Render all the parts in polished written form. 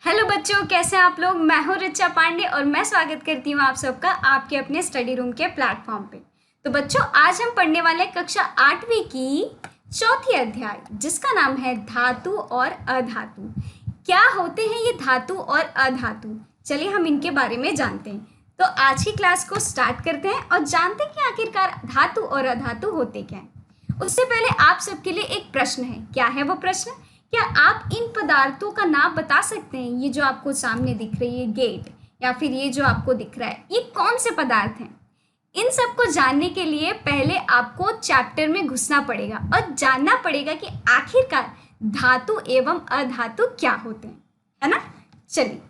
Hello बच्चों, कैसे हैं आप लोग। मैं हूं रिचा पांडे और मैं स्वागत करती हूं आप सबका आपके अपने स्टडी रूम के प्लेटफॉर्म पे। तो बच्चों, आज हम पढ़ने वाले कक्षा 8वीं की चौथी अध्याय जिसका नाम है धातु और अधातु। क्या होते हैं ये धातु और अधातु, चलिए हम इनके बारे में जानते हैं। तो आज की क्लास को स्टार्ट करते हैं और जानते हैं कि आखिरकार धातु और अधातु होते क्या हैं। उससे पहले आप सबके लिए एक प्रश्न है। क्या है वो प्रश्न? क्या आप इन पदार्थों का नाम बता सकते हैं? ये जो आपको सामने दिख रही है गेट, या फिर ये जो आपको दिख रहा है, ये कौन से पदार्थ हैं? इन सब को जानने के लिए पहले आपको चैप्टर में घुसना पड़ेगा और जानना पड़ेगा कि आखिरकार धातु एवं अधातु क्या होते हैं, है ना। चलिए,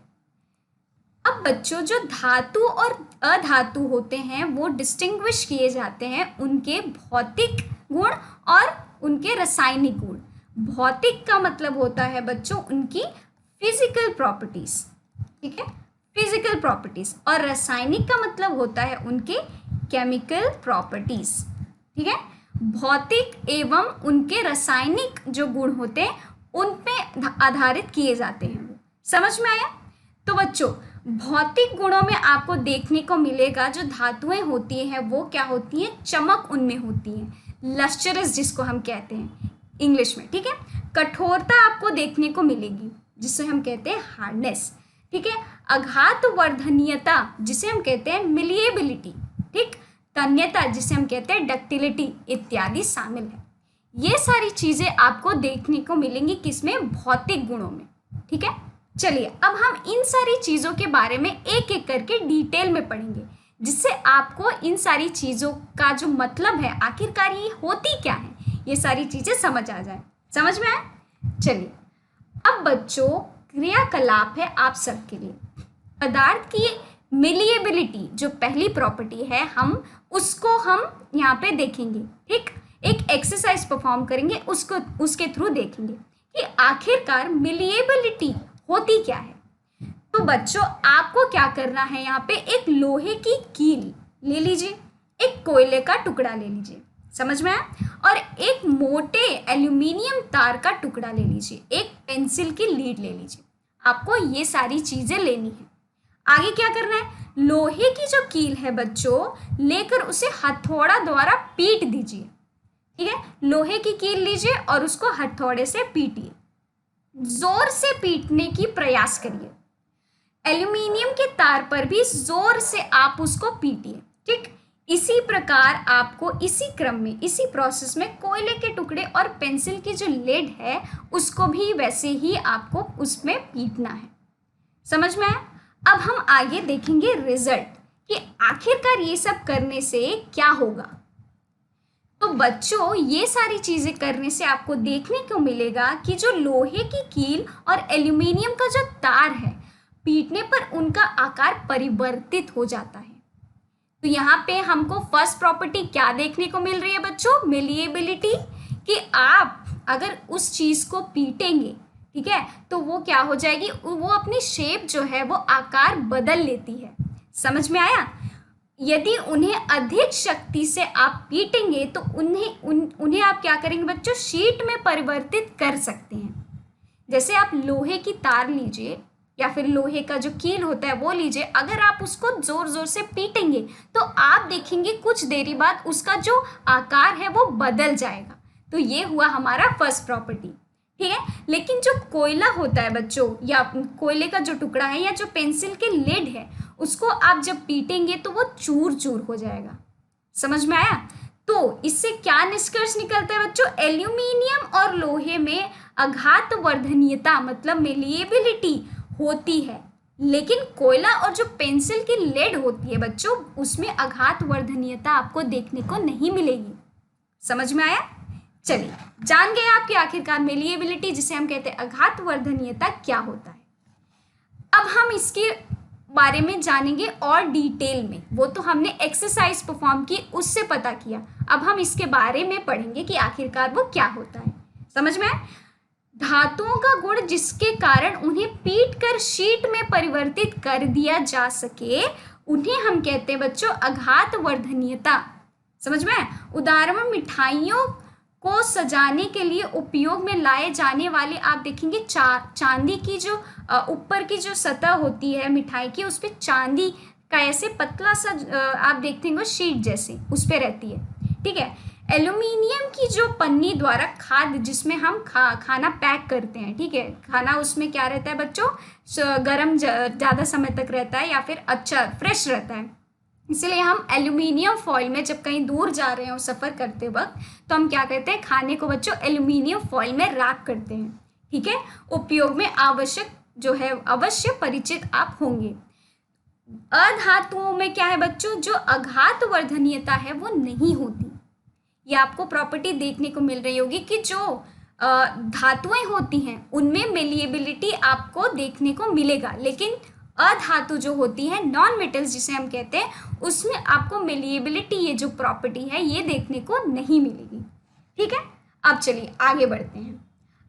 अब बच्चों, जो धातु और अधातु होते हैं वो डिस्टिंग्विश किए जाते हैं उनके भौतिक गुण और उनके रासायनिक गुण। भौतिक का मतलब होता है बच्चों उनकी फिजिकल प्रॉपर्टीज, ठीक है, फिजिकल प्रॉपर्टीज। और रासायनिक का मतलब होता है उनके केमिकल प्रॉपर्टीज, ठीक है। भौतिक एवं उनके रासायनिक जो गुण होते हैं उन पे आधारित किए जाते हैं वो। समझ में आया? तो बच्चों, भौतिक गुणों में आपको देखने को मिलेगा जो धातुएं होती हैं वो क्या होती हैं, चमक उनमें होती है, लस्टरस जिसको हम कहते हैं इंग्लिश में, ठीक है। कठोरता आपको देखने को मिलेगी जिसे हम कहते हैं हार्डनेस, ठीक है। आघात वर्धनीयता जिसे हम कहते हैं मिलिएबिलिटी, ठीक। तन्यता जिसे हम कहते हैं डक्टिलिटी इत्यादि शामिल है। ये सारी चीजें आपको देखने को मिलेंगी किसमें? भौतिक गुणों में, ठीक है। चलिए, अब हम इन सारी चीजों के बारे में एक एक करके डिटेल में पढ़ेंगे जिससे आपको इन सारी चीजों का जो मतलब है, आखिरकार ये होती क्या है, ये सारी चीजें समझ आ जाए। समझ में आए? चलिए, अब बच्चों क्रियाकलाप है आप सबके लिए। पदार्थ की मिलिएबिलिटी जो पहली प्रॉपर्टी है हम उसको यहाँ पे देखेंगे, ठीक। एक एक्सरसाइज परफॉर्म करेंगे, उसके थ्रू देखेंगे कि आखिरकार मिलिएबिलिटी होती क्या है। तो बच्चों, आपको क्या करना है, यहाँ पे एक लोहे की कील ले लीजिए, एक कोयले का टुकड़ा ले लीजिए, समझ में आया, और एक मोटे एल्यूमिनियम तार का टुकड़ा ले लीजिए, एक पेंसिल की लीड ले लीजिए। आपको ये सारी चीजें लेनी है। आगे क्या करना है, लोहे की जो कील है बच्चों, लेकर उसे हथौड़ा द्वारा पीट दीजिए, ठीक है। लोहे की कील लीजिए और उसको हथौड़े से पीटिए, जोर से पीटने की प्रयास करिए। एल्यूमिनियम के तार पर भी जोर से आप उसको पीटिए, ठीक। इसी प्रकार आपको इसी क्रम में, इसी प्रोसेस में कोयले के टुकड़े और पेंसिल की जो लेड है उसको भी वैसे ही आपको उसमें पीटना है। समझ में आया? अब हम आगे देखेंगे रिजल्ट कि आखिरकार ये सब करने से क्या होगा। तो बच्चों, ये सारी चीजें करने से आपको देखने को मिलेगा कि जो लोहे की कील और एल्यूमिनियम का जो तार है, पीटने पर उनका आकार परिवर्तित हो जाता है। तो यहाँ पे हमको फर्स्ट प्रॉपर्टी क्या देखने को मिल रही है बच्चों? मिलिएबिलिटी, कि आप अगर उस चीज को पीटेंगे, ठीक है, तो वो क्या हो जाएगी, वो अपनी शेप जो है वो आकार बदल लेती है। समझ में आया? यदि उन्हें अधिक शक्ति से आप पीटेंगे तो उन्हें आप क्या करेंगे बच्चों? शीट में परिवर्तित कर सकते हैं। जैसे आप लोहे की तार लीजिए या फिर लोहे का जो कील होता है वो लीजिए, अगर आप उसको जोर जोर से पीटेंगे तो आप देखेंगे कुछ देरी बाद उसका जो आकार है वो बदल जाएगा। तो ये हुआ हमारा फर्स्ट प्रॉपर्टी, ठीक है। लेकिन जो कोयला होता है बच्चों, या कोयले का जो टुकड़ा है या जो पेंसिल के लेड है, उसको आप जब पीटेंगे तो वो चूर चूर हो जाएगा। समझ में आया? तो इससे क्या निष्कर्ष निकलता है बच्चों? एल्यूमिनियम और लोहे में आघात वर्धनीयता मतलब मिलिएबिलिटी होती है, लेकिन कोयला और जो पेंसिल की लेड होती है बच्चों, उसमें आघात वर्धनीयता आपको देखने को नहीं मिलेगी। समझ में आया? चलिए, जान गए आप कि आखिरकार मिलिएबिलिटी जिसे हम कहते हैं आघात वर्धनीयता क्या होता है। अब हम इसके बारे में जानेंगे और डिटेल में। वो तो हमने एक्सरसाइज परफॉर्म की, उससे पता किया। अब हम इसके बारे में पढ़ेंगे कि आखिरकार वो क्या होता है। समझ में आया? धातुओं का गुण जिसके कारण उन्हें पीट कर शीट में परिवर्तित कर दिया जा सके, उन्हें हम कहते हैं बच्चों आघात वर्धनीयता। समझ में? उदाहरण मिठाइयों को सजाने के लिए उपयोग में लाए जाने वाले आप देखेंगे चांदी की जो ऊपर की जो सतह होती है मिठाई की, उस पर चांदी का ऐसे पतला सा आप देखते होंगे शीट जैसे उस पर रहती है। ठीक है, एल्यूमिनियम की जो पन्नी द्वारा खाद्य जिसमें हम खाना पैक करते हैं, ठीक है, खाना उसमें क्या रहता है बच्चों, गर्म ज़्यादा समय तक रहता है या फिर अच्छा फ्रेश रहता है, इसलिए हम एल्यूमिनियम फॉइल में जब कहीं दूर जा रहे हो सफ़र करते वक्त तो हम क्या करते हैं, खाने को बच्चों एल्यूमिनियम फॉइल में रैप करते हैं। ठीक है, उपयोग में आवश्यक जो है अवश्य परिचित आप होंगे। अधातुओं में क्या है बच्चों, जो आघात वर्धनीयता है वो नहीं होती। ये आपको प्रॉपर्टी देखने को मिल रही होगी कि जो धातुएं होती हैं उनमें मेलिएबिलिटी आपको देखने को मिलेगा, लेकिन अधातु जो होती है नॉन मेटल्स जिसे हम कहते हैं उसमें आपको मेलिएबिलिटी ये जो प्रॉपर्टी है ये देखने को नहीं मिलेगी। ठीक है, अब चलिए आगे बढ़ते हैं।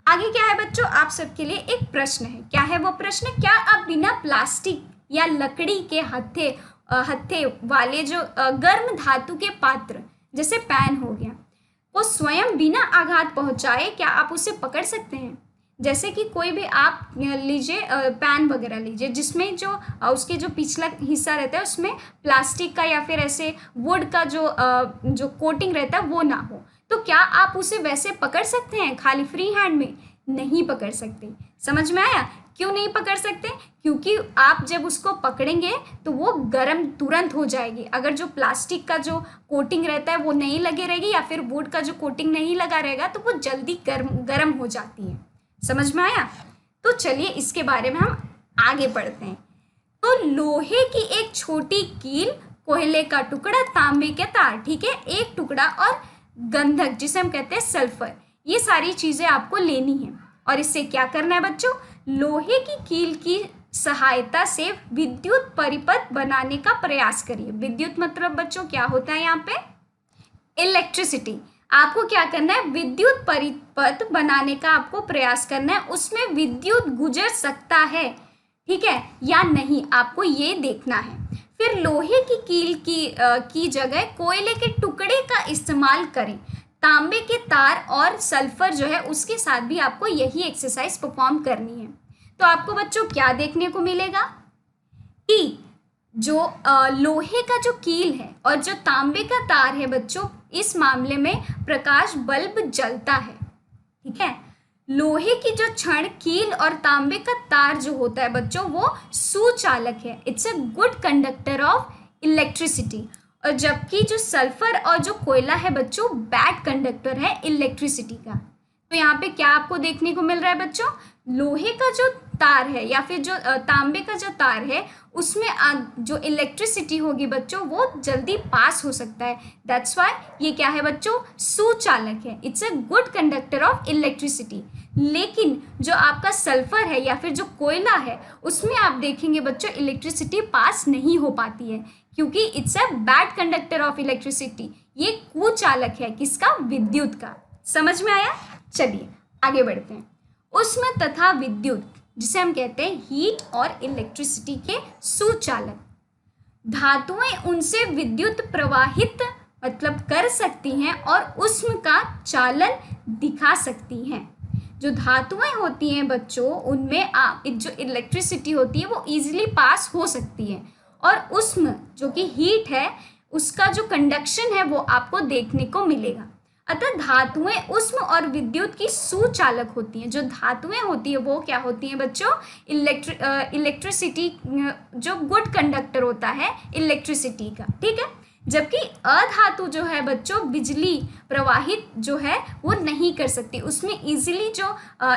आगे क्या है बच्चों, आप सबके लिए एक प्रश्न है। क्या है वो प्रश्न, क्या आप बिना प्लास्टिक या लकड़ी के हत्थे वाले जो गर्म धातु के पात्र जैसे पैन हो गया को स्वयं बिना आघात पहुंचाए क्या आप उसे पकड़ सकते हैं? जैसे कि कोई भी आप लीजिए पैन वगैरह लीजिए जिसमें जो उसके जो पिछला हिस्सा रहता है उसमें प्लास्टिक का या फिर ऐसे वुड का जो कोटिंग रहता है वो ना हो, तो क्या आप उसे वैसे पकड़ सकते हैं खाली फ्री हैंड में? नहीं पकड़ सकते। समझ में आया क्यों नहीं पकड़ सकते? क्योंकि आप जब उसको पकड़ेंगे तो वो गर्म तुरंत हो जाएगी। अगर जो प्लास्टिक का जो कोटिंग रहता है वो नहीं लगे रहेगी या फिर वुड का जो कोटिंग नहीं लगा रहेगा तो वो जल्दी गर्म हो जाती है। समझ में आया? तो चलिए इसके बारे में हम आगे बढ़ते हैं। तो लोहे की एक छोटी कील, कोयले का टुकड़ा, तांबे के तार, ठीक है, एक टुकड़ा और गंधक जिसे हम कहते हैं सल्फर, ये सारी चीजें आपको लेनी है। और इससे क्या करना है बच्चों, लोहे की कील की सहायता से विद्युत परिपथ बनाने का प्रयास करिए। विद्युत मतलब बच्चों क्या होता है यहाँ पे, इलेक्ट्रिसिटी। आपको क्या करना है, विद्युत परिपथ बनाने का आपको प्रयास करना है। उसमें विद्युत गुजर सकता है, ठीक है, या नहीं, आपको ये देखना है। फिर लोहे की कील की जगह कोयले के टुकड़े का इस्तेमाल करें। तांबे के तार और सल्फर जो है उसके साथ भी आपको यही एक्सरसाइज परफॉर्म करनी है। तो आपको बच्चों क्या देखने को मिलेगा कि जो लोहे का जो कील है और जो तांबे का तार है बच्चों, इस मामले में प्रकाश बल्ब जलता है। ठीक है, लोहे की जो छड़, कील और तांबे का तार जो होता है बच्चों वो सुचालक है। It's a good conductor of electricity. और जबकि जो सल्फर और जो कोयला है बच्चों बैड कंडक्टर है इलेक्ट्रिसिटी का। तो यहाँ पे क्या आपको देखने को मिल रहा है बच्चों, लोहे का जो तार है या फिर जो तांबे का जो तार है उसमें जो इलेक्ट्रिसिटी होगी बच्चों वो जल्दी पास हो सकता है। दैट्स वाई ये क्या है बच्चों, सुचालक है। It's a good conductor of electricity. लेकिन जो आपका सल्फर है या फिर जो कोयला है उसमें आप देखेंगे बच्चों इलेक्ट्रिसिटी पास नहीं हो पाती है क्योंकि it's a bad conductor of electricity. ये कुचालक है किसका, विद्युत का। समझ में आया? चलिए आगे बढ़ते हैं। उष्म तथा विद्युत जिसे हम कहते हैं हीट और इलेक्ट्रिसिटी के सुचालक। धातुएं उनसे विद्युत प्रवाहित मतलब कर सकती हैं और उष्म का चालन दिखा सकती हैं। जो धातुएं होती हैं बच्चों उनमें जो इलेक्ट्रिसिटी होती है वो इजीली पास हो सकती है और उष्म जो कि हीट है उसका जो कंडक्शन है वो आपको देखने को मिलेगा। अतः धातुएं उष्म और विद्युत की सुचालक होती हैं। जो धातुएं होती है वो क्या होती हैं बच्चों, इलेक्ट्रिसिटी जो गुड कंडक्टर होता है इलेक्ट्रिसिटी का। ठीक है, जबकि अधातु जो है बच्चों बिजली प्रवाहित जो है वो नहीं कर सकती, उसमें इजीली जो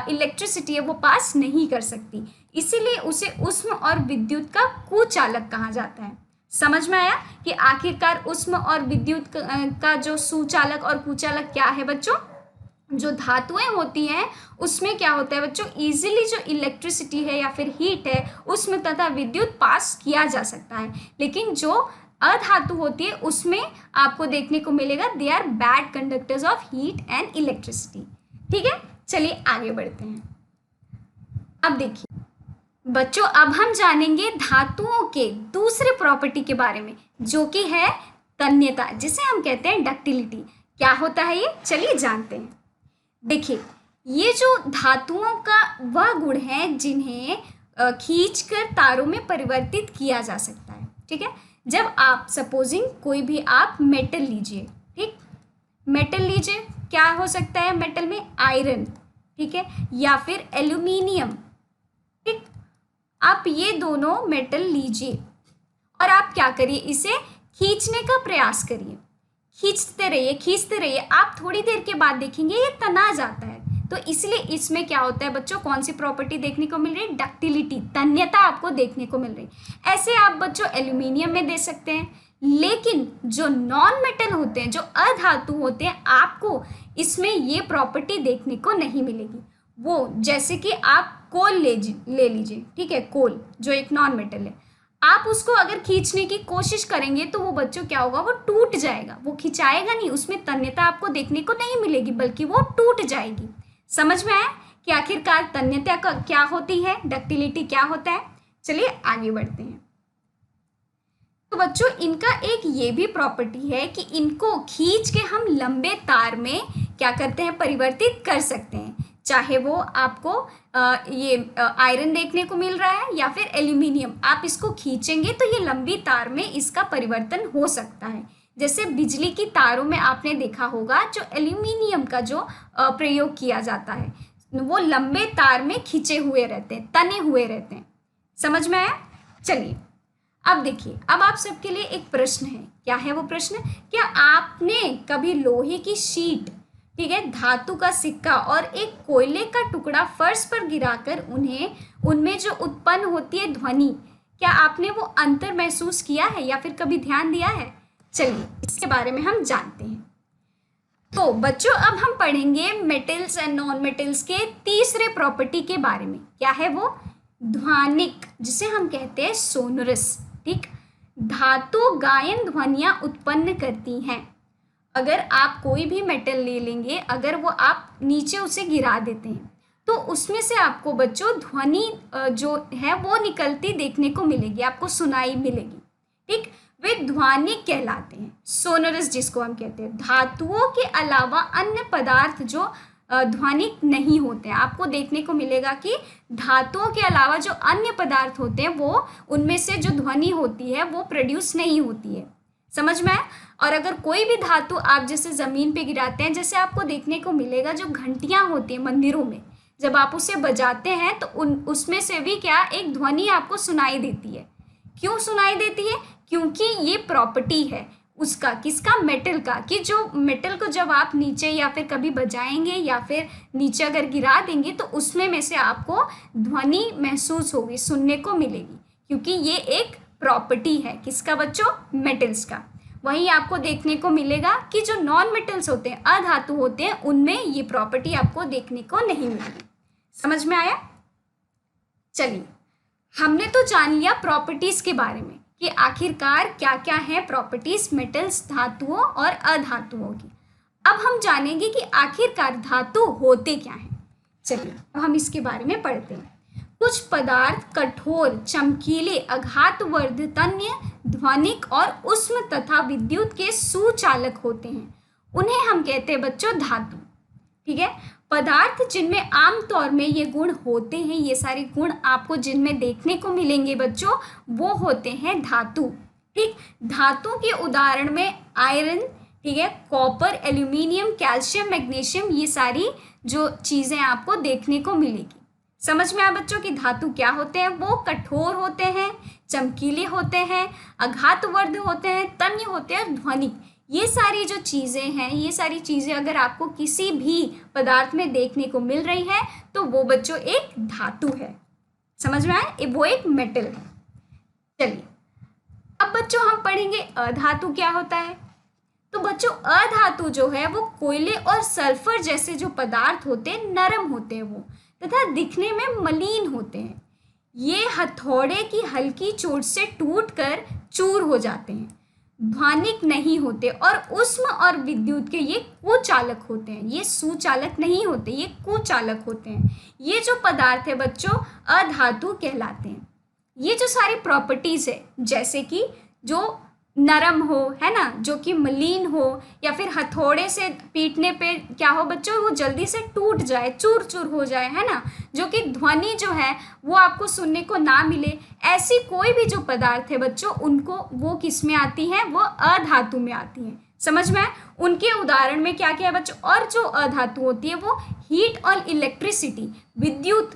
इलेक्ट्रिसिटी है वो पास नहीं कर सकती, इसीलिए उसे उष्म और विद्युत का कुचालक कहा जाता है। समझ में आया कि आखिरकार उष्म और विद्युत का जो सुचालक और कुचालक क्या है बच्चों। जो धातुएं होती हैं उसमें क्या होता है बच्चों, इजीली जो इलेक्ट्रिसिटी है या फिर हीट है उष्म तथा विद्युत पास किया जा सकता है। लेकिन जो अधातु होती है उसमें आपको देखने को मिलेगा they are bad conductors of heat and electricity. ठीक है, चलिए आगे बढ़ते हैं। अब देखिए बच्चों, अब हम जानेंगे धातुओं के दूसरे प्रॉपर्टी के बारे में जो कि है तन्यता, जिसे हम कहते हैं डक्टिलिटी। क्या होता है ये, चलिए जानते हैं। देखिए, ये जो धातुओं का वह गुण है जिन्हें खींचकर तारों में परिवर्तित किया जा सकता है। ठीक है, जब आप सपोजिंग कोई भी आप मेटल लीजिए, ठीक, मेटल लीजिए, क्या हो सकता है मेटल में, आयरन, ठीक है, या फिर एल्यूमिनियम, ठीक, आप ये दोनों मेटल लीजिए और आप क्या करिए, इसे खींचने का प्रयास करिए, खींचते रहिए, आप थोड़ी देर के बाद देखेंगे ये तना जाता है। तो इसलिए इसमें क्या होता है बच्चों, कौन सी प्रॉपर्टी देखने को मिल रही है, डक्टिलिटी, तन्यता आपको देखने को मिल रही है। ऐसे आप बच्चों एल्यूमिनियम में दे सकते हैं, लेकिन जो नॉन मेटल होते हैं, जो अधातु होते हैं, आपको इसमें ये प्रॉपर्टी देखने को नहीं मिलेगी। वो जैसे कि आप कोल ले लीजिए, ठीक है, कोल जो एक नॉन मेटल है, आप उसको अगर खींचने की कोशिश करेंगे तो वो बच्चों क्या होगा, वो टूट जाएगा, वो खिंचाएगा नहीं, उसमें तन्यता आपको देखने को नहीं मिलेगी, बल्कि वो टूट जाएगी। समझ में आया कि आखिरकार तन्यता का क्या होती है, डक्टिलिटी क्या होता है। चलिए आगे बढ़ते हैं। तो बच्चों इनका एक ये भी प्रॉपर्टी है कि इनको खींच के हम लंबे तार में क्या करते हैं, परिवर्तित कर सकते हैं। चाहे वो आपको ये आयरन देखने को मिल रहा है या फिर एल्यूमिनियम, आप इसको खींचेंगे तो ये लंबी तार में इसका परिवर्तन हो सकता है। जैसे बिजली की तारों में आपने देखा होगा जो एल्यूमिनियम का जो प्रयोग किया जाता है, वो लंबे तार में खींचे हुए रहते हैं, तने हुए रहते हैं। समझ में आया। चलिए अब देखिए, अब आप सबके लिए एक प्रश्न है। क्या है वो प्रश्न, क्या आपने कभी लोहे की शीट, ठीक है, धातु का सिक्का और एक कोयले का टुकड़ा फर्श पर गिराकर उनमें जो उत्पन्न होती है ध्वनि, क्या आपने वो अंतर महसूस किया है या फिर कभी ध्यान दिया है। चलिए इसके बारे में हम जानते हैं। तो बच्चों अब हम पढ़ेंगे मेटल्स एंड नॉन मेटल्स के तीसरे प्रॉपर्टी के बारे में। क्या है वो, ध्वनिक, जिसे हम कहते हैं सोनोरस। ठीक, धातु गायन ध्वनियाँ उत्पन्न करती हैं। अगर आप कोई भी मेटल ले लेंगे, अगर वो आप नीचे उसे गिरा देते हैं तो उसमें से आपको बच्चों ध्वनि जो है वो निकलती देखने को मिलेगी, आपको सुनाई मिलेगी। ठीक, वे ध्वनिक कहलाते हैं, सोनोरस जिसको हम कहते हैं। धातुओं के अलावा अन्य पदार्थ जो ध्वनिक नहीं होते हैं, आपको देखने को मिलेगा कि धातुओं के अलावा जो अन्य पदार्थ होते हैं वो उनमें से जो ध्वनि होती है वो प्रोड्यूस नहीं होती है। समझ में आया। और अगर कोई भी धातु आप जैसे ज़मीन पे गिराते हैं, जैसे आपको देखने को मिलेगा जो घंटियाँ होती हैं मंदिरों में, जब आप उसे बजाते हैं तो उसमें से भी क्या एक ध्वनि आपको सुनाई देती है। क्यों सुनाई देती है, क्योंकि ये प्रॉपर्टी है उसका, किसका, मेटल का, कि जो मेटल को जब आप नीचे या फिर कभी बजाएंगे या फिर नीचे अगर गिरा देंगे तो उसमें में से आपको ध्वनि महसूस होगी, सुनने को मिलेगी, क्योंकि ये एक प्रॉपर्टी है किसका बच्चों, मेटल्स का। वहीं आपको देखने को मिलेगा कि जो नॉन मेटल्स होते हैं, अधातु होते हैं, उनमें ये प्रॉपर्टी आपको देखने को नहीं मिलेगी। समझ में आया। चलिए हमने तो जान लिया प्रॉपर्टीज के बारे में कि आखिरकार क्या क्या है प्रॉपर्टीज मेटल्स, धातुओं और अधातुओं की। अब हम जानेंगे कि आखिरकार धातु होते क्या हैं। चलिए अब हम इसके बारे में पढ़ते हैं। कुछ पदार्थ कठोर, चमकीले, आघातवर्धक, ध्वनिक और उष्म तथा विद्युत के सुचालक होते हैं, उन्हें हम कहते हैं बच्चों धातु। ठीक है, पदार्थ जिनमें आमतौर में ये गुण होते हैं, ये सारे गुण आपको जिनमें देखने को मिलेंगे बच्चों, वो होते हैं धातु। ठीक, धातु के उदाहरण में आयरन, ठीक है, कॉपर, एल्यूमिनियम, कैल्शियम, मैग्नीशियम, ये सारी जो चीज़ें आपको देखने को मिलेगी। समझ में आया बच्चों कि धातु क्या होते हैं, वो कठोर होते हैं, चमकीले होते हैं, आघातवर्धक होते हैं, तन्य होते हैं, ध्वनिक। ये सारी जो चीज़ें हैं, ये सारी चीज़ें अगर आपको किसी भी पदार्थ में देखने को मिल रही है तो वो बच्चों एक धातु है। समझ में आया, वो एक मेटल है। चलिए अब बच्चों हम पढ़ेंगे अधातु क्या होता है। तो बच्चों अधातु जो है वो कोयले और सल्फर जैसे जो पदार्थ होते हैं, नरम होते हैं वो, तथा दिखने में मलिन होते हैं। ये हथौड़े की हल्की चोट से टूटकर चूर हो जाते हैं, ध्वनिक नहीं होते और उष्म और विद्युत के ये कुचालक होते हैं। ये सुचालक नहीं होते, ये कुचालक होते हैं। ये जो पदार्थ है बच्चों अधातु कहलाते हैं। ये जो सारी प्रॉपर्टीज है, जैसे कि जो नरम हो, है ना, जो कि मलिन हो, या फिर हथौड़े से पीटने पे क्या हो बच्चों, वो जल्दी से टूट जाए, चूर चूर हो जाए, है ना, जो कि ध्वनि जो है वो आपको सुनने को ना मिले, ऐसी कोई भी जो पदार्थ है बच्चों, उनको वो किस में आती हैं, वो अधातु में आती हैं। समझ में आए? उनके उदाहरण में क्या क्या है बच्चों, और जो अधातु होती है वो हीट और इलेक्ट्रिसिटी, विद्युत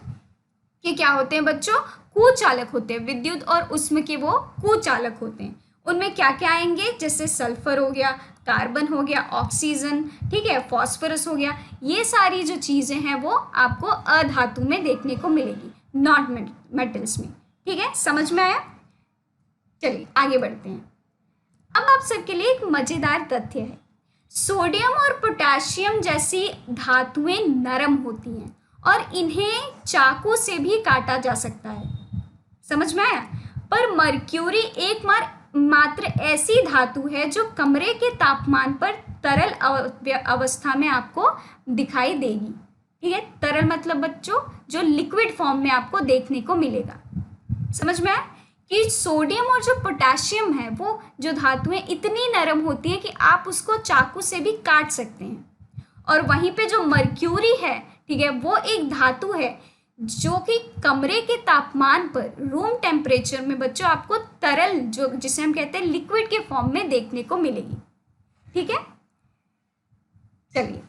के क्या होते हैं बच्चों, कुचालक होते हैं, विद्युत और उष्मा के वो कुचालक होते हैं। उनमें क्या क्या आएंगे, जैसे सल्फर हो गया, कार्बन हो गया, ऑक्सीजन, ठीक है, फॉस्फोरस हो गया, ये सारी जो चीज़ें हैं वो आपको अधातु में देखने को मिलेगी, नॉट मेटल्स में। ठीक है, समझ में आया? चलिए आगे बढ़ते हैं। अब आप सबके लिए एक मज़ेदार तथ्य है, सोडियम और पोटेशियम जैसी धातुएं नरम होती हैं और इन्हें चाकू से भी काटा जा सकता है। समझ में आया? पर मर्क्यूरी मात्र ऐसी धातु है जो कमरे के तापमान पर तरल अवस्था में आपको दिखाई देगी। ठीक है, तरल मतलब बच्चों जो लिक्विड फॉर्म में आपको देखने को मिलेगा। समझ में आया कि सोडियम और जो पोटेशियम है वो जो धातुएं इतनी नरम होती हैं कि आप उसको चाकू से भी काट सकते हैं, और वहीं पे जो मर्क्यूरी है, ठीक है, वो एक धातु है जो कि कमरे के तापमान पर, रूम टेम्परेचर में बच्चों आपको तरल, जो जिसे हम कहते हैं लिक्विड के फॉर्म में देखने को मिलेगी। ठीक है, चलिए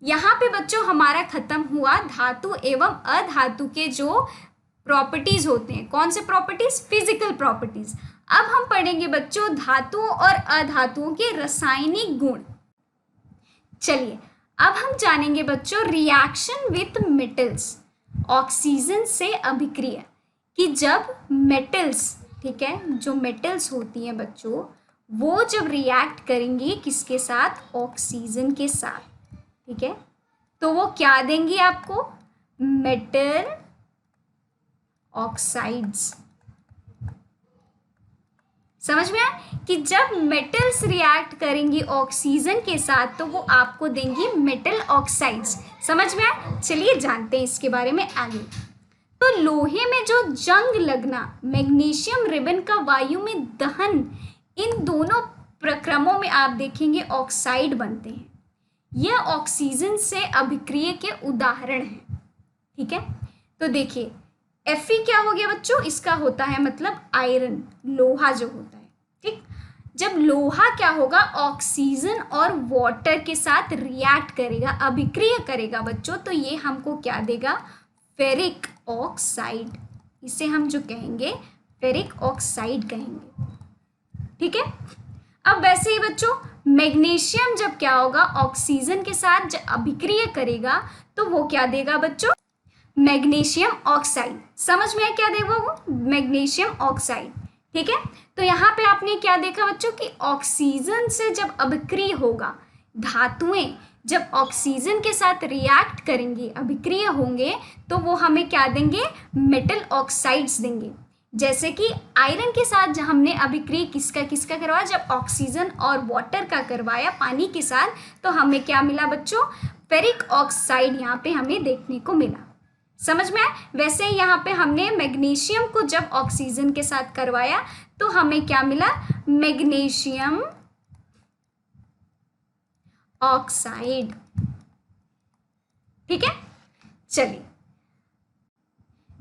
यहाँ पे बच्चों हमारा खत्म हुआ धातु एवं अधातु के जो प्रॉपर्टीज होते हैं। कौन से प्रॉपर्टीज? Physical properties. अब हम पढ़ेंगे बच्चों धातुओं और अधातुओं के रासायनिक गुण। चलिए अब हम जानेंगे बच्चों रिएक्शन विथ मेटल्स, ऑक्सीजन से अभिक्रिया, कि जब मेटल्स, ठीक है, जो मेटल्स होती हैं बच्चों, वो जब रिएक्ट करेंगी किसके साथ? ऑक्सीजन के साथ। ठीक है, तो वो क्या देंगी आपको? Metal oxides. समझ में आया कि जब मेटल्स रिएक्ट करेंगी ऑक्सीजन के साथ तो वो आपको देंगी मेटल ऑक्साइड्स। समझ में आया? चलिए जानते हैं इसके बारे में आगे। तो लोहे में जो जंग लगना, मैग्नीशियम रिबन का वायु में दहन, इन दोनों प्रक्रमों में आप देखेंगे ऑक्साइड बनते हैं। यह ऑक्सीजन से अभिक्रिया के उदाहरण हैं। ठीक है, तो देखिए Fe क्या हो गया बच्चों? इसका होता है मतलब आयरन, लोहा जो होता है। ठीक, जब लोहा क्या होगा? ऑक्सीजन और वाटर के साथ रिएक्ट करेगा, अभिक्रिया करेगा बच्चों, तो ये हमको क्या देगा? Ferric oxide. इसे हम जो कहेंगे फेरिक ऑक्साइड कहेंगे। ठीक है, अब वैसे ही बच्चों मैग्नीशियम जब क्या होगा? ऑक्सीजन के साथ जब अभिक्रिया करेगा तो वो क्या देगा बच्चों? Magnesium oxide. समझ में क्या देगा वो? Magnesium oxide. ठीक है, तो यहाँ पे आपने क्या देखा बच्चों कि ऑक्सीजन से जब अभिक्रिया होगा, धातुएं जब ऑक्सीजन के साथ रिएक्ट करेंगी, अभिक्रिया होंगे, तो वो हमें क्या देंगे? मेटल ऑक्साइड्स देंगे। जैसे कि आयरन के साथ जब हमने अभिक्रिया किसका करवाया? जब ऑक्सीजन और वाटर का करवाया पानी के साथ, तो हमें क्या मिला बच्चों? फेरिक ऑक्साइड यहाँ पे हमें देखने को मिला। समझ में आया? वैसे ही यहाँ पे हमने मैग्नीशियम को जब ऑक्सीजन के साथ करवाया तो हमें क्या मिला? Magnesium oxide. ठीक है, चलिए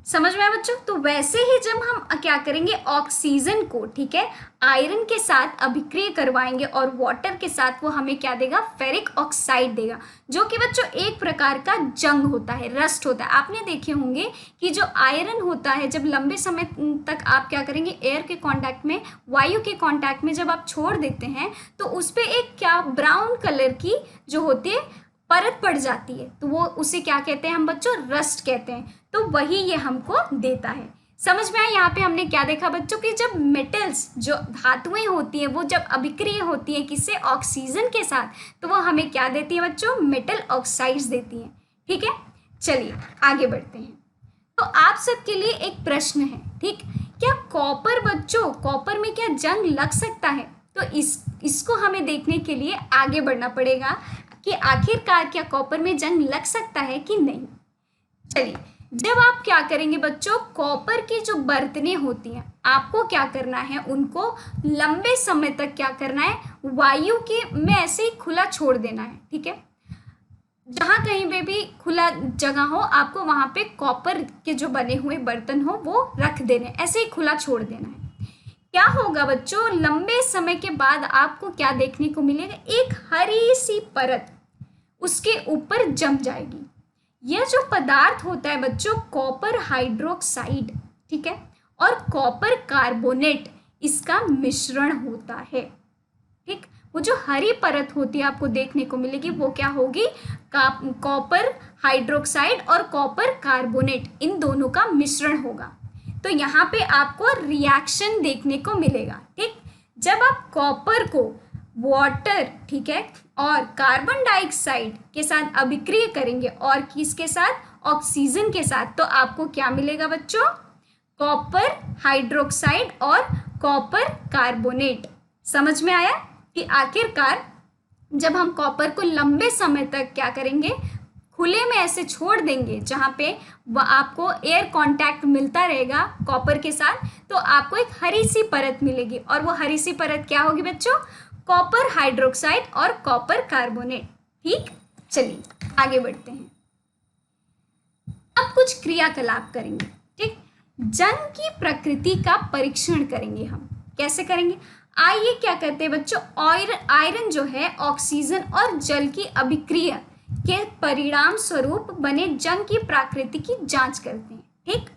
समझ में आया बच्चों? तो वैसे ही जब हम क्या करेंगे? ऑक्सीजन को, ठीक है, आयरन के साथ अभिक्रिया करवाएंगे और वाटर के साथ, वो हमें क्या देगा? फेरिक ऑक्साइड देगा, जो कि बच्चों एक प्रकार का जंग होता है, रस्ट होता है। आपने देखे होंगे कि जो आयरन होता है, जब लंबे समय तक आप क्या करेंगे? एयर के कांटेक्ट में, वायु के कांटेक्ट में जब आप छोड़ देते हैं तो उस पर एक क्या ब्राउन कलर की जो होती है परत पड़ जाती है, तो वो उसे क्या कहते हैं हम बच्चों? रस्ट कहते हैं। तो वही ये हमको देता है। समझ में आया? यहाँ पे हमने क्या देखा बच्चों कि जब मेटल्स, जो धातुएं होती हैं, वो जब अभिक्रिया होती है किससे? ऑक्सीजन के साथ, तो वो हमें क्या देती है बच्चों? मेटल ऑक्साइड्स देती हैं। ठीक है, चलिए आगे बढ़ते हैं। तो आप सबके लिए एक प्रश्न है, ठीक, क्या कॉपर बच्चों, कॉपर में क्या जंग लग सकता है? तो इसको हमें देखने के लिए आगे बढ़ना पड़ेगा कि आखिरकार क्या कॉपर में जंग लग सकता है कि नहीं। चलिए जब आप क्या करेंगे बच्चों, कॉपर की जो बर्तनें होती हैं आपको क्या करना है, उनको लंबे समय तक क्या करना है, वायु के में ऐसे ही खुला छोड़ देना है। ठीक है, जहाँ कहीं पे भी खुला जगह हो आपको वहाँ पे कॉपर के जो बने हुए बर्तन हो वो रख देने, ऐसे ही खुला छोड़ देना है। क्या होगा बच्चों, लंबे समय के बाद आपको क्या देखने को मिलेगा, एक हरी सी परत उसके ऊपर जम जाएगी। यह जो पदार्थ होता है बच्चों, कॉपर हाइड्रोक्साइड, ठीक है, और कॉपर कार्बोनेट, इसका मिश्रण होता है। ठीक, वो जो हरी परत होती है आपको देखने को मिलेगी वो क्या होगी, कॉपर हाइड्रोक्साइड और कॉपर कार्बोनेट, इन दोनों का मिश्रण होगा। तो यहाँ पे आपको रिएक्शन देखने को मिलेगा। ठीक, जब आप कॉपर को वाटर, ठीक है, और कार्बन डाइऑक्साइड के साथ अभिक्रिया करेंगे और किसके साथ, ऑक्सीजन के साथ, तो आपको क्या मिलेगा बच्चों, कॉपर हाइड्रोक्साइड और कॉपर कार्बोनेट। समझ में आया कि आखिरकार जब हम कॉपर को लंबे समय तक क्या करेंगे, खुले में ऐसे छोड़ देंगे जहाँ पे आपको एयर कांटेक्ट मिलता रहेगा कॉपर के साथ, तो आपको एक हरी सी परत मिलेगी, और वो हरी सी परत क्या होगी बच्चों, कॉपर हाइड्रोक्साइड और कॉपर कार्बोनेट। ठीक, चलिए आगे बढ़ते हैं। अब कुछ क्रियाकलाप करेंगे। ठीक, जंग की प्रकृति का परीक्षण करेंगे हम। कैसे करेंगे, आइए क्या करते हैं बच्चों, आयरन जो है ऑक्सीजन और जल की अभिक्रिया के परिणाम स्वरूप बने जंग की प्रकृति की जांच करते हैं। ठीक,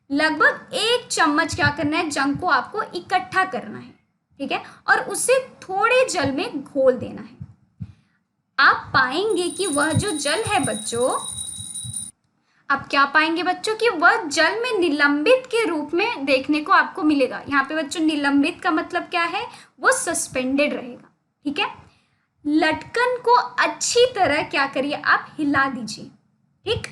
लगभग 1 चम्मच क्या करना है, जंग को आपको इकट्ठा करना है। ठीक है, और उसे थोड़े जल में घोल देना है। आप पाएंगे कि वह जो जल है बच्चों, आप क्या पाएंगे बच्चों कि वह जल में निलंबित के रूप में देखने को आपको मिलेगा। यहाँ पे बच्चों निलंबित का मतलब क्या है, वो सस्पेंडेड रहेगा। ठीक है, लटकन को अच्छी तरह क्या करिए, आप हिला दीजिए। ठीक,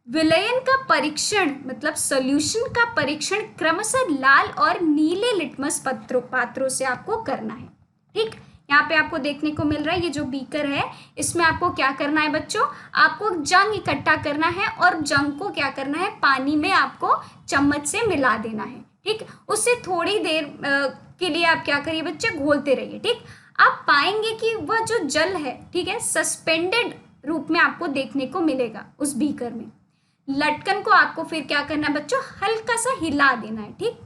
विलयन का परीक्षण मतलब सॉल्यूशन का परीक्षण क्रमशः लाल और नीले लिटमस पात्रों से आपको करना है। ठीक, यहाँ पे आपको देखने को मिल रहा है ये जो बीकर है, इसमें आपको क्या करना है बच्चों, आपको जंग इकट्ठा करना है और जंग को क्या करना है, पानी में आपको चम्मच से मिला देना है। ठीक, उससे थोड़ी देर के लिए आप क्या करिए बच्चे, घोलते रहिए। ठीक, आप पाएंगे कि वह जो जल है, ठीक है, सस्पेंडेड रूप में आपको देखने को मिलेगा उस बीकर में। लटकन को आपको फिर क्या करना है बच्चों, हल्का सा हिला देना है। ठीक,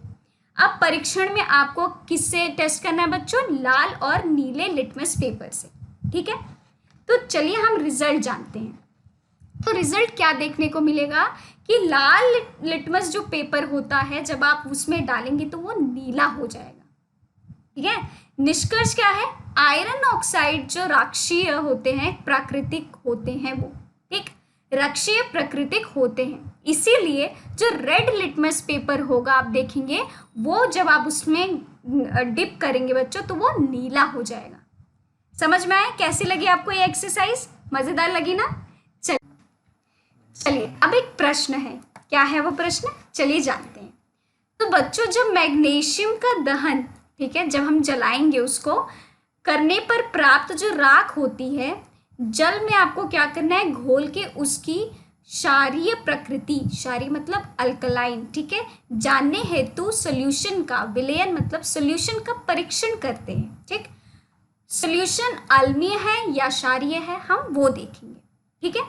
अब परीक्षण में आपको किससे टेस्ट करना है बच्चों, लाल और नीले लिटमस पेपर से। ठीक है, तो चलिए हम रिजल्ट जानते हैं। तो रिजल्ट क्या देखने को मिलेगा कि लाल लिटमस जो पेपर होता है जब आप उसमें डालेंगे तो वो नीला हो जाएगा। ठीक है, निष्कर्ष क्या है, आयरन ऑक्साइड जो राक्षीय होते हैं, प्राकृतिक होते हैं वो। ठीक, राक्षीय प्राकृतिक होते हैं, इसीलिए जो रेड लिटमस पेपर होगा आप देखेंगे वो जब आप उसमें डिप करेंगे बच्चों तो वो नीला हो जाएगा। समझ में आया, कैसी लगी आपको ये एक्सरसाइज, मजेदार लगी ना। चलिए अब एक प्रश्न है, क्या है वो प्रश्न, चलिए जानते हैं। तो बच्चों जब मैग्नीशियम का दहन, ठीक है, जब हम जलाएंगे उसको करने पर प्राप्त जो राख होती है, जल में आपको क्या करना है, घोल के उसकी क्षारीय प्रकृति, क्षारीय मतलब अल्कलाइन, ठीक है, जानने हेतु सॉल्यूशन का, विलयन मतलब सॉल्यूशन का परीक्षण करते हैं। ठीक, सॉल्यूशन अम्लीय है या क्षारीय है हम वो देखेंगे। ठीक है,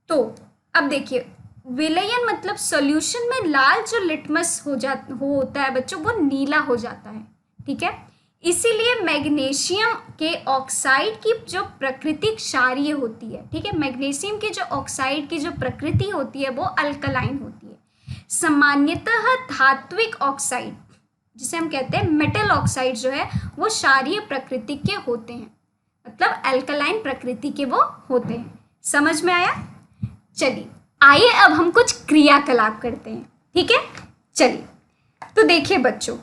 तो अब देखिए विलयन मतलब सॉल्यूशन में लाल जो लिटमस होता है बच्चों वो नीला हो जाता है। ठीक है, इसीलिए मैग्नीशियम के ऑक्साइड की जो प्रकृति क्षारीय होती है। ठीक है, मैग्नीशियम के जो ऑक्साइड की जो प्रकृति होती है वो अल्कलाइन होती है। सामान्यतः धात्विक ऑक्साइड जिसे हम कहते हैं मेटल ऑक्साइड जो है वो क्षारीय प्रकृति के होते हैं, मतलब अल्कलाइन प्रकृति के वो होते हैं। समझ में आया। चलिए आइए अब हम कुछ क्रियाकलाप करते हैं। ठीक है, चलिए तो देखिए बच्चों,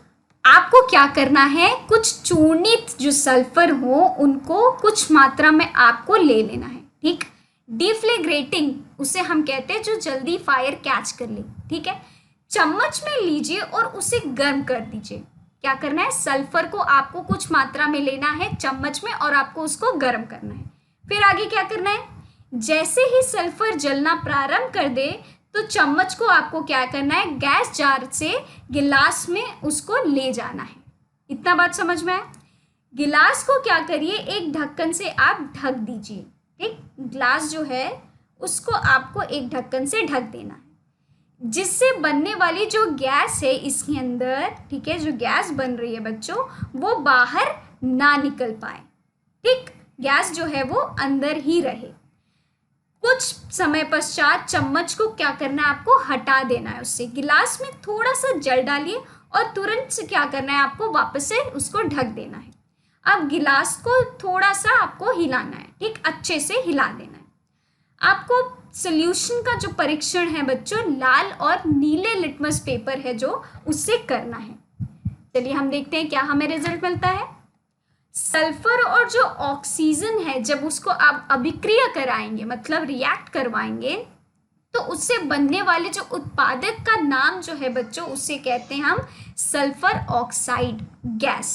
आपको क्या करना है, कुछ चूर्णित जो सल्फर हो उनको कुछ मात्रा में आपको ले लेना है। ठीक, डिफ्लेग्रेटिंग उसे हम कहते हैं जो जल्दी फायर कैच कर ले। ठीक है, चम्मच में लीजिए और उसे गर्म कर दीजिए। क्या करना है, सल्फर को आपको कुछ मात्रा में लेना है चम्मच में और आपको उसको गर्म करना है। फिर आगे क्या करना है, जैसे ही सल्फर जलना प्रारंभ कर दे तो चम्मच को आपको क्या करना है, गैस जार से गिलास में उसको ले जाना है। इतना बात समझ में आया। गिलास को क्या करिए, एक ढक्कन से आप ढक दीजिए। ठीक, ग्लास जो है उसको आपको एक ढक्कन से ढक देना है, जिससे बनने वाली जो गैस है इसके अंदर, ठीक है, जो गैस बन रही है बच्चों, वो बाहर ना निकल पाए। ठीक, गैस जो है वो अंदर ही रहे। कुछ समय पश्चात चम्मच को क्या करना है, आपको हटा देना है उससे। गिलास में थोड़ा सा जल डालिए और तुरंत से क्या करना है, आपको वापस से उसको ढक देना है। अब गिलास को थोड़ा सा आपको हिलाना है। ठीक, अच्छे से हिला देना है। आपको सॉल्यूशन का जो परीक्षण है बच्चों, लाल और नीले लिटमस पेपर है जो, उससे करना है। चलिए हम देखते हैं क्या हमें रिजल्ट मिलता है। सल्फर और जो ऑक्सीजन है, जब उसको आप अभिक्रिया कराएंगे, मतलब रिएक्ट करवाएंगे, तो उससे बनने वाले जो उत्पादक का नाम जो है बच्चों, उससे कहते हैं हम सल्फर ऑक्साइड गैस।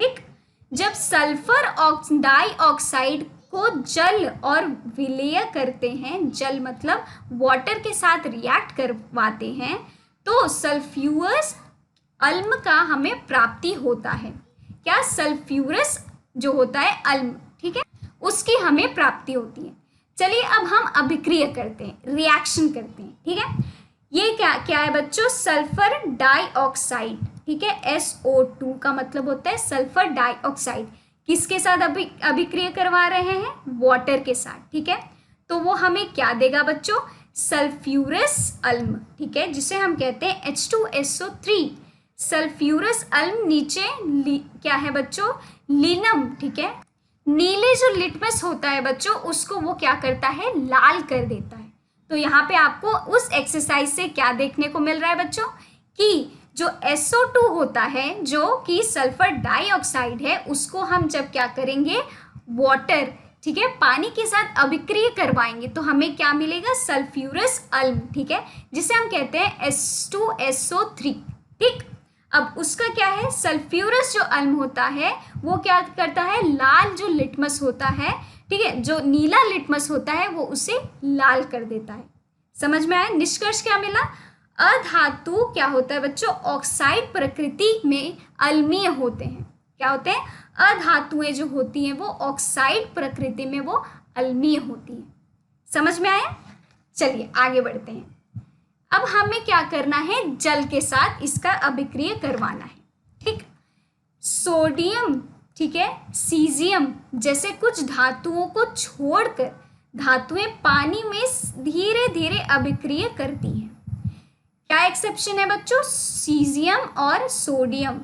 ठीक, जब सल्फर डाइऑक्साइड को जल और विलेय करते हैं, जल मतलब वाटर के साथ रिएक्ट करवाते हैं, तो सल्फ्यूरस अल्म का हमें प्राप्ति होता है। क्या, सल्फ्यूरस जो होता है अल्म, ठीक है, उसकी हमें प्राप्ति होती है। चलिए अब हम अभिक्रिया करते हैं, रिएक्शन करते हैं। ठीक है, ये क्या है बच्चों, सल्फर डाइऑक्साइड। ठीक है, SO2 का मतलब होता है सल्फर डाइऑक्साइड। किसके साथ अभिक्रिया करवा रहे हैं, वाटर के साथ। ठीक है, तो वो हमें क्या देगा बच्चों, सल्फ्यूरस अल्म। ठीक है, जिसे हम कहते हैं H2SO3। सल्फ्यूरस अल्म नीचे क्या है बच्चों, लिनम। ठीक है, नीले जो लिटमस होता है बच्चों, उसको वो क्या करता है, लाल कर देता है। तो यहाँ पे आपको उस एक्सरसाइज से क्या देखने को मिल रहा है बच्चों, कि जो SO2 होता है, जो कि सल्फर डाइऑक्साइड है, उसको हम जब क्या करेंगे, वाटर, ठीक है, पानी के साथ अभिक्रिया करवाएंगे, तो हमें क्या मिलेगा, सल्फ्यूरस अल्म। ठीक है, जिसे हम कहते हैं H2SO3। ठीक, अब उसका क्या है, सल्फ्यूरस जो अल्म होता है वो क्या करता है, लाल जो लिटमस होता है, ठीक है, जो नीला लिटमस होता है, वो उसे लाल कर देता है। समझ में आया। निष्कर्ष क्या मिला, अधातु क्या होता है बच्चों, ऑक्साइड प्रकृति में अल्मीय होते हैं। क्या होते हैं, अधातुएं जो होती हैं वो ऑक्साइड प्रकृति में वो अल्मीय होती हैं। समझ में आया। चलिए आगे बढ़ते हैं। अब हमें क्या करना है, जल के साथ इसका अभिक्रिया करवाना है। ठीक, सोडियम, ठीक है, सीजियम जैसे कुछ धातुओं को छोड़कर धातुएं पानी में धीरे धीरे अभिक्रिया करती हैं। क्या एक्सेप्शन है बच्चों, सीजियम और सोडियम।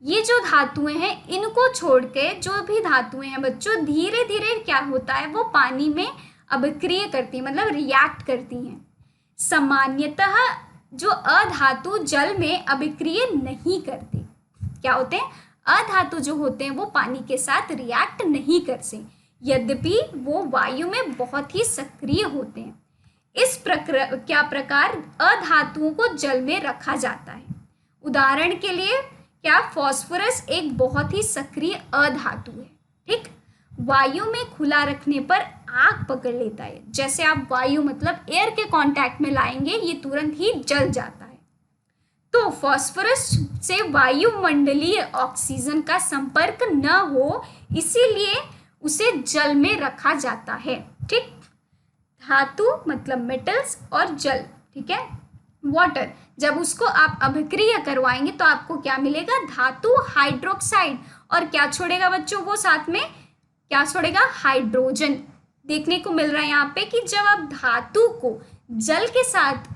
ये जो धातुएं हैं, इनको छोड़ के जो भी धातुएं हैं बच्चों, धीरे धीरे क्या होता है, वो पानी में अभिक्रिया करती हैं, मतलब रिएक्ट करती हैं। सामान्यतः जो अधातु जल में अभिक्रिया नहीं करते। क्या होते हैं, अधातु जो होते हैं वो पानी के साथ रिएक्ट नहीं करते, यद्यपि वो वायु में बहुत ही सक्रिय होते हैं। इस प्रकार अधातुओं को जल में रखा जाता है। उदाहरण के लिए क्या, फास्फोरस एक बहुत ही सक्रिय अधातु है। ठीक, वायु में खुला रखने पर आग पकड़ लेता है। जैसे आप वायु मतलब एयर के कांटेक्ट में लाएंगे, ये तुरंत ही जल जाता है। तो फास्फोरस से वायुमंडलीय ऑक्सीजन का संपर्क न हो, इसीलिए उसे जल में रखा जाता है। ठीक, धातु मतलब मेटल्स और जल, ठीक है, वाटर, जब उसको आप अभिक्रिया करवाएंगे तो आपको क्या मिलेगा, धातु हाइड्रोक्साइड। और क्या छोड़ेगा बच्चों, वो साथ में क्या छोड़ेगा, हाइड्रोजन। देखने को मिल रहा है यहाँ पे कि जब आप धातु को जल के साथ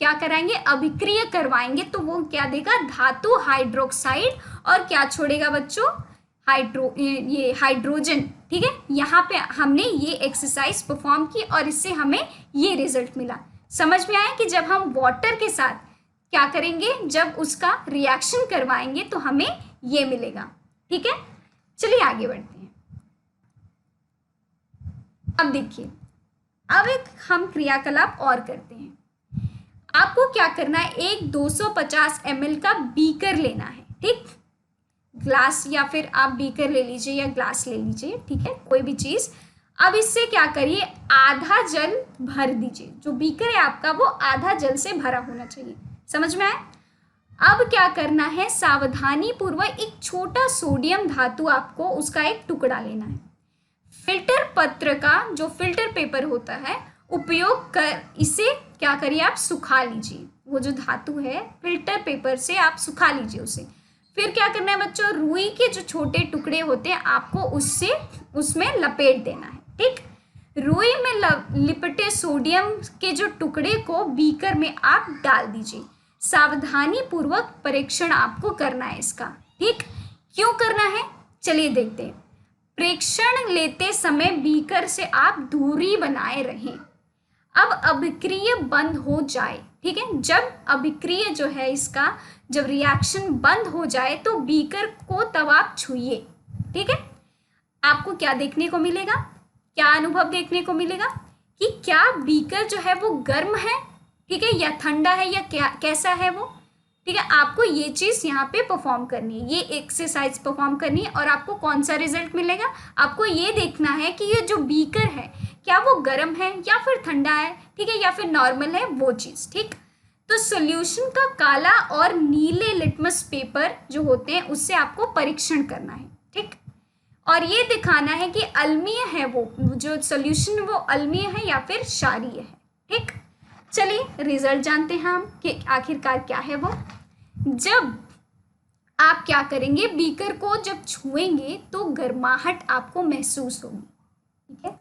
क्या कराएंगे, अभिक्रिया करवाएंगे, तो वो क्या देगा, धातु हाइड्रोक्साइड। और क्या छोड़ेगा बच्चों, ये हाइड्रोजन। ठीक है, यहाँ पे हमने ये एक्सरसाइज परफॉर्म की और इससे हमें ये रिजल्ट मिला। समझ में आया कि जब हम वाटर के साथ क्या करेंगे, जब उसका रिएक्शन करवाएंगे तो हमें ये मिलेगा। ठीक है, चलिए आगे बढ़ते हैं। अब देखिए, अब एक हम क्रियाकलाप और करते हैं। आपको क्या करना है, एक 250 ml का बीकर लेना है। ठीक, ग्लास या फिर आप बीकर ले लीजिए या ग्लास ले लीजिए, ठीक है, कोई भी चीज़। अब इससे क्या करिए, आधा जल भर दीजिए। जो बीकर है आपका वो आधा जल से भरा होना चाहिए। समझ में आया? अब क्या करना है, सावधानी पूर्वक एक छोटा सोडियम धातु आपको उसका एक टुकड़ा लेना है। फिल्टर पत्र का जो फिल्टर पेपर होता है उपयोग कर इसे क्या करिए, आप सुखा लीजिए। वो जो धातु है फिल्टर पेपर से आप सुखा लीजिए उसे। फिर क्या करना है बच्चों, रुई के जो छोटे टुकड़े होते हैं आपको उसमें लपेट देना है। ठीक, रुई में लिपटे सोडियम के जो टुकड़े को बीकर में आप डाल दीजिए। सावधानी पूर्वक परीक्षण आपको करना है इसका। ठीक, क्यों करना है चलिए देखते हैं। प्रेक्षण लेते समय बीकर से आप दूरी बनाए रहें। अब अभिक्रिया बंद हो जाए, ठीक है, जब अभिक्रिया जो है इसका जब रिएक्शन बंद हो जाए तो बीकर को तब आप छुइए। ठीक है, आपको क्या देखने को मिलेगा, क्या अनुभव देखने को मिलेगा कि क्या बीकर जो है वो गर्म है, ठीक है, या ठंडा है, या क्या कैसा है वो। ठीक है, आपको ये चीज़ यहाँ पे परफॉर्म करनी है, ये एक्सरसाइज परफॉर्म करनी है। और आपको कौन सा रिजल्ट मिलेगा, आपको ये देखना है कि ये जो बीकर है क्या वो गर्म है या फिर ठंडा है, ठीक है, या फिर नॉर्मल है, वो चीज़। ठीक, तो सॉल्यूशन का काला और नीले लिटमस पेपर जो होते हैं उससे आपको परीक्षण करना है। ठीक, और ये दिखाना है कि अम्लीय है वो जो सॉल्यूशन वो अम्लीय है या फिर क्षारीय है। ठीक, चलिए रिजल्ट जानते हैं हम कि आखिरकार क्या है वो। जब आप क्या करेंगे, बीकर को जब छुएंगे तो गर्माहट आपको महसूस होगी। ठीक है,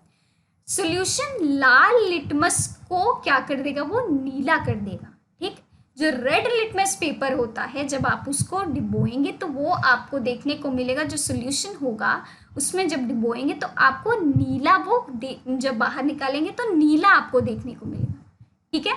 सॉल्यूशन लाल लिटमस को क्या कर देगा, वो नीला कर देगा। ठीक, जो रेड लिटमस पेपर होता है जब आप उसको डिबोएंगे तो वो आपको देखने को मिलेगा, जो सॉल्यूशन होगा उसमें जब डिबोएंगे तो आपको नीला जब बाहर निकालेंगे तो नीला आपको देखने को मिलेगा। ठीक है,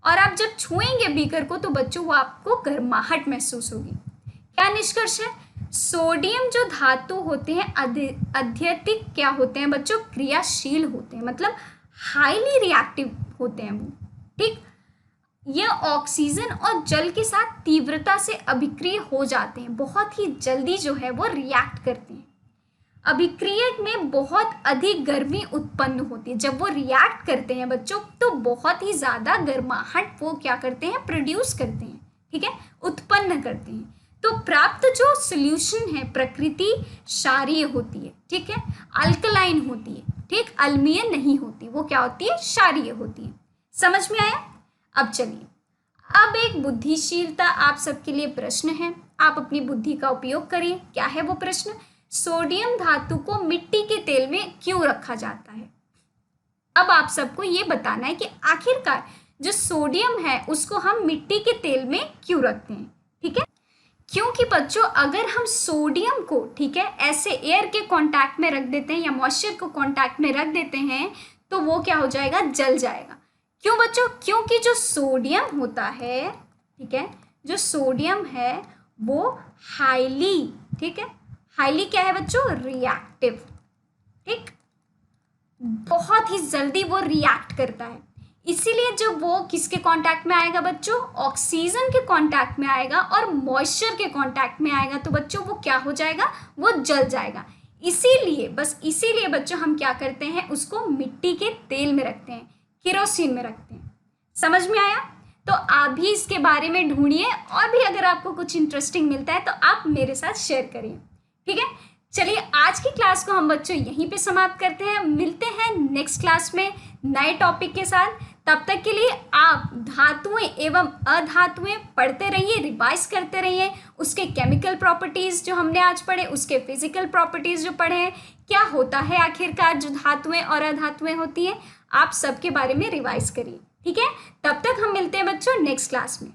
और आप जब छुएंगे बीकर को तो बच्चों वो आपको गर्माहट महसूस होगी। क्या निष्कर्ष है, सोडियम जो धातु होते हैं अत्यधिक क्या होते हैं बच्चों, क्रियाशील होते हैं, मतलब हाईली रिएक्टिव होते हैं वो। ठीक, ये ऑक्सीजन और जल के साथ तीव्रता से अभिक्रिय हो जाते हैं, बहुत ही जल्दी जो है वो रिएक्ट करते हैं। अभिक्रिया में बहुत अधिक गर्मी उत्पन्न होती है। जब वो रिएक्ट करते हैं बच्चों तो बहुत ही ज़्यादा गर्माहट वो क्या करते हैं, प्रोड्यूस करते हैं। ठीक है, उत्पन्न करते हैं। तो प्राप्त जो सॉल्यूशन है प्रकृति क्षारीय होती है। ठीक है, अल्कलाइन होती है। ठीक, अम्लीय नहीं होती, वो क्या होती है, क्षारीय होती है। समझ में आया? अब चलिए, अब एक बुद्धिशीलता आप सबके लिए प्रश्न है, आप अपनी बुद्धि का उपयोग करिए। क्या है वो प्रश्न, सोडियम धातु को मिट्टी के तेल में क्यों रखा जाता है। अब आप सबको ये बताना है कि आखिरकार जो सोडियम है उसको हम मिट्टी के तेल में क्यों रखते हैं। ठीक है, क्योंकि बच्चों अगर हम सोडियम को, ठीक है, ऐसे एयर के कांटेक्ट में रख देते हैं या मॉइस्चर को कांटेक्ट में रख देते हैं तो वो क्या हो जाएगा, जल जाएगा। क्यों बच्चों, क्योंकि जो सोडियम होता है, ठीक है, जो सोडियम है वो हाईली, ठीक है, हाईली क्या है बच्चों, रिएक्टिव। ठीक, बहुत ही जल्दी वो रिएक्ट करता है। इसीलिए जब वो किसके कांटेक्ट में आएगा बच्चों, ऑक्सीजन के कांटेक्ट में आएगा और मॉइस्चर के कांटेक्ट में आएगा तो बच्चों वो क्या हो जाएगा, वो जल जाएगा। इसीलिए, बस इसीलिए बच्चों हम क्या करते हैं, उसको मिट्टी के तेल में रखते हैं, केरोसिन में रखते हैं। समझ में आया? तो आप भी इसके बारे में ढूंढिए और भी अगर आपको कुछ इंटरेस्टिंग मिलता है तो आप मेरे साथ शेयर करिए। ठीक है, चलिए आज की क्लास को हम बच्चों यहीं पे समाप्त करते हैं। मिलते हैं नेक्स्ट क्लास में नए टॉपिक के साथ। तब तक के लिए आप धातुएं एवं अधातुएं पढ़ते रहिए, रिवाइज करते रहिए। उसके केमिकल प्रॉपर्टीज़ जो हमने आज पढ़े, उसके फिजिकल प्रॉपर्टीज़ जो पढ़े हैं, क्या होता है आखिरकार जो धातुएं और अधातुएं होती हैं, आप सबके बारे में रिवाइज करिए। ठीक है, तब तक हम मिलते हैं बच्चों नेक्स्ट क्लास में।